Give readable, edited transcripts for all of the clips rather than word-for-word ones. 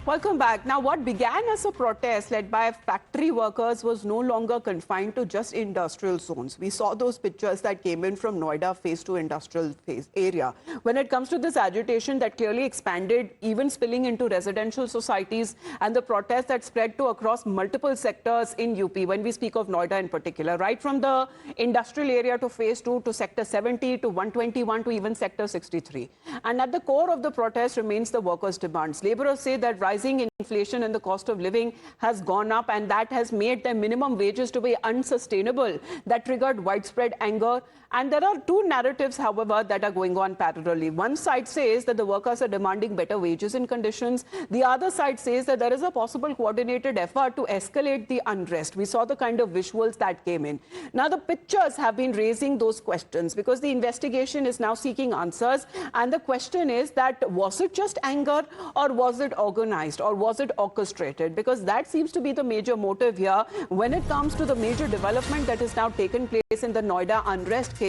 Welcome back. Now, what began as a protest led by factory workers was no longer confined to just industrial zones. We saw those pictures that came in from Noida phase 2 industrial phase area. When it comes to this agitation that clearly expanded, even spilling into residential societies, and the protest that spread to across multiple sectors in UP, when we speak of Noida in particular, right from the industrial area to phase 2 to sector 70 to 121 to even sector 63. And at the core of the protest remains the workers' demands. Laborers say that rising inflation and the cost of living has gone up, and that has made their minimum wages to be unsustainable. That triggered widespread anger. And there are two narratives, however, that are going on parallelly. One side says that the workers are demanding better wages and conditions. The other side says that there is a possible coordinated effort to escalate the unrest. We saw the kind of visuals that came in. Now, the pictures have been raising those questions because the investigation is now seeking answers. And the question is that was it just anger, or was it organized, or was it orchestrated? Because that seems to be the major motive here when it comes to the major development that has now taken place in the Noida unrest case.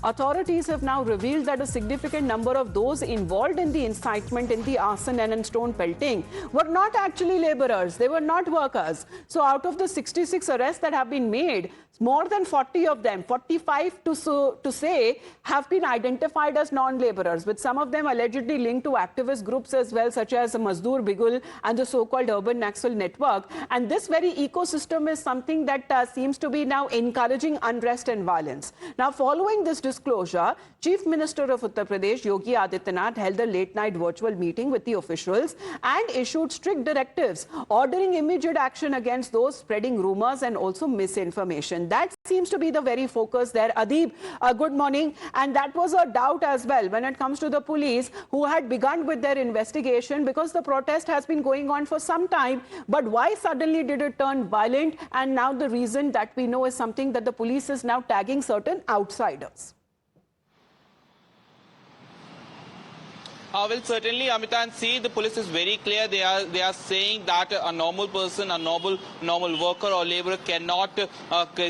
Authorities have now revealed that a significant number of those involved in the incitement, in the arson and in stone pelting were not actually laborers. They were not workers. So out of the 66 arrests that have been made, more than 40 of them, 45 to say, have been identified as non-laborers, with some of them allegedly linked to activist groups as well, such as Mazdoor Bigul and the so-called urban Naxal network. And this very ecosystem is something that seems to be now encouraging unrest and violence. Now, following this disclosure, Chief Minister of Uttar Pradesh, Yogi Adityanath, held a late-night virtual meeting with the officials and issued strict directives, ordering immediate action against those spreading rumors and also misinformation. That seems to be the very focus there. Adib, good morning. And that was a doubt as well when it comes to the police, who had begun with their investigation because the protest has been going on for some time. But why suddenly did it turn violent? And now the reason that we know is something that the police is now tagging certain outsiders. Well, certainly, Amita, and see, the police is very clear. They are saying that a normal person, a normal worker or laborer cannot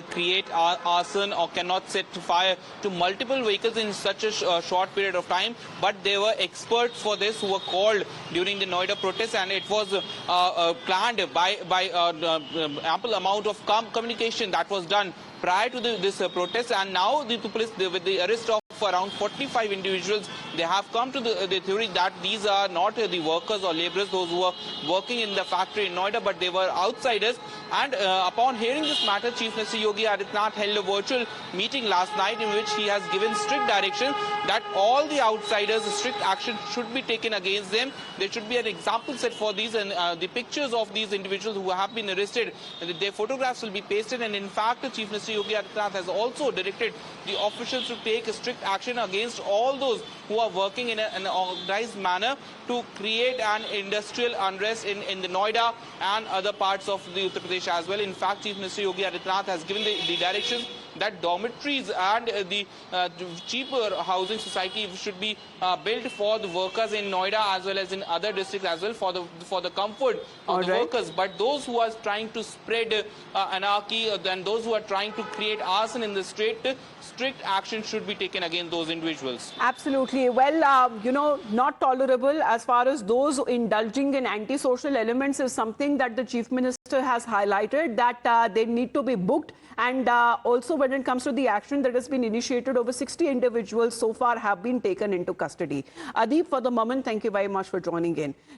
create arson or cannot set fire to multiple vehicles in such a short period of time. But there were experts for this who were called during the Noida protest, and it was planned by ample amount of communication that was done prior to this protest. And now the police, with the arrest of around 45 individuals, they have come to the theory that these are not the workers or laborers, those who were working in the factory in Noida, but they were outsiders. And upon hearing this matter, Chief Minister Yogi Adityanath held a virtual meeting last night in which he has given strict direction that all the outsiders, strict action should be taken against them. There should be an example set for these, and the pictures of these individuals who have been arrested, their photographs will be pasted. And in fact, Chief Minister Yogi Adityanath has also directed the officials to take strict action against all those who are working in an organized manner to create an industrial unrest in the Noida and other parts of the Uttar Pradesh as well. In fact, Chief Minister Yogi Adityanath has given the directions that dormitories and the cheaper housing society should be built for the workers in Noida as well as in other districts as well, for the comfort of the workers. But those who are trying to spread anarchy and those who are trying to create arson in the street, strict action should be taken against those individuals. Absolutely. Well, not tolerable as far as those indulging in antisocial elements is something that the Chief Minister has highlighted, that they need to be booked. And also when it comes to the action that has been initiated, over 60 individuals so far have been taken into custody. Adib, for the moment, thank you very much for joining in.